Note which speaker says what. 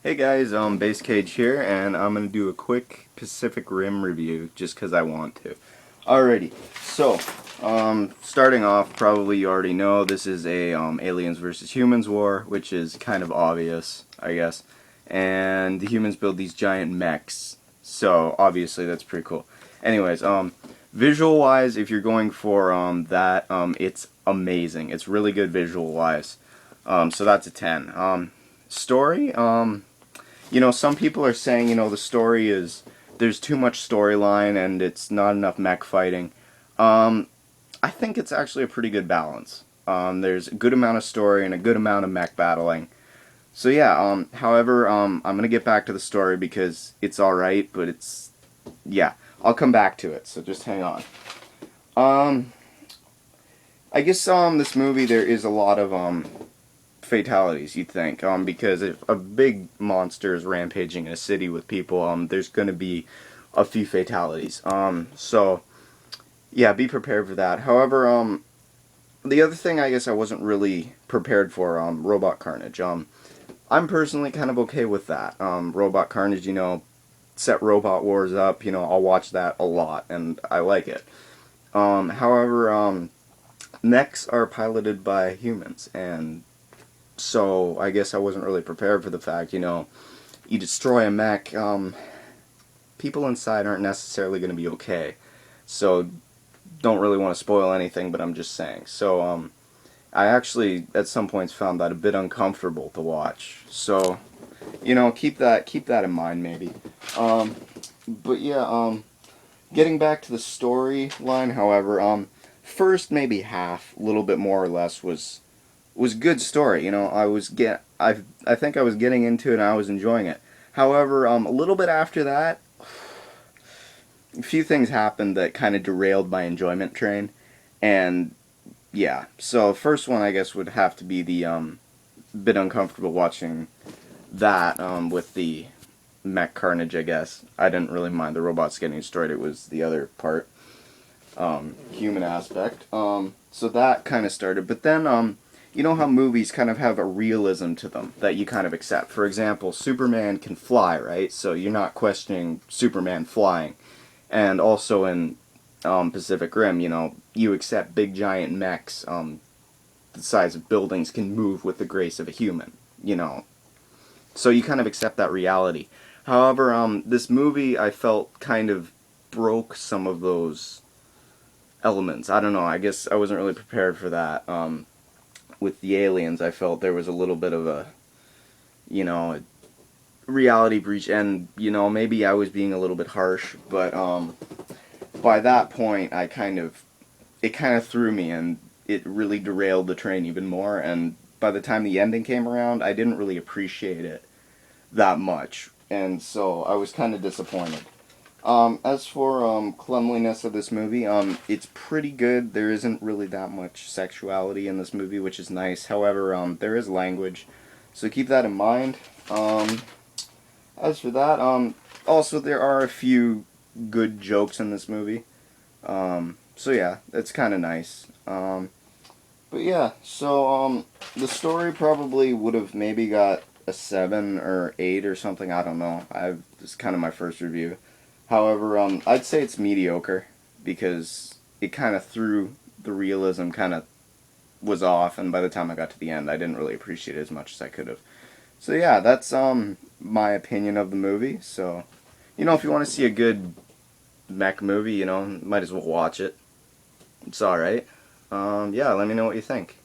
Speaker 1: Hey guys, Base Cage here, and I'm gonna do a quick Pacific Rim review just because I want to. Alrighty, so starting off, probably you already know this is a aliens versus humans war, which is kind of obvious, I guess. And the humans build these giant mechs, so obviously that's pretty cool. Anyways, visual-wise, if you're going for that, it's amazing. It's really good visual-wise. So that's a 10. Story, some people are saying, the story is, there's too much storyline and it's not enough mech fighting. I think it's actually a pretty good balance. There's a good amount of story and a good amount of mech battling. So yeah, however, I'm gonna get back to the story because it's alright, but yeah, I'll come back to it, so just hang on. I guess, this movie, there is a lot of, fatalities, you'd think, because if a big monster is rampaging in a city with people, there's going to be a few fatalities. So, yeah, be prepared for that. However, the other thing I guess I wasn't really prepared for, Robot Carnage. I'm personally kind of okay with that. Robot Carnage, set Robot Wars up, I'll watch that a lot, and I like it. However, mechs are piloted by humans, and so I guess I wasn't really prepared for the fact, you destroy a mech, people inside aren't necessarily going to be okay. So don't really want to spoil anything, but I'm just saying. So I actually at some points found that a bit uncomfortable to watch. So keep that in mind maybe. But yeah, getting back to the storyline, however, first maybe half, a little bit more or less was good story. I think I was getting into it and I was enjoying it. However, a little bit after that, a few things happened that kind of derailed my enjoyment train, and yeah. So first one I guess would have to be the bit uncomfortable watching that with the mech carnage. I guess I didn't really mind the robots getting destroyed. It was the other part, human aspect. So that kind of started, but then you know how movies kind of have a realism to them that you kind of accept. For example, Superman can fly, right? So you're not questioning Superman flying. And also in Pacific Rim, you accept big giant mechs the size of buildings can move with the grace of a human. So you kind of accept that reality. However, this movie I felt kind of broke some of those elements. I don't know, I guess I wasn't really prepared for that. With the aliens, I felt there was a little bit of a reality breach, and maybe I was being a little bit harsh, but by that point it kind of threw me, and it really derailed the train even more, and by the time the ending came around, I didn't really appreciate it that much, and so I was kind of disappointed. As for cleanliness of this movie, it's pretty good. There isn't really that much sexuality in this movie, which is nice. However, there is language, so keep that in mind. As for that, also there are a few good jokes in this movie. So yeah, it's kind of nice. But yeah, so the story probably would have maybe got a 7 or 8 or something. I don't know. It's kind of my first review. However, I'd say it's mediocre because it kind of threw the realism kind of was off, and by the time I got to the end, I didn't really appreciate it as much as I could have. So yeah, that's my opinion of the movie. So, if you want to see a good mech movie, might as well watch it. It's all right. Yeah, let me know what you think.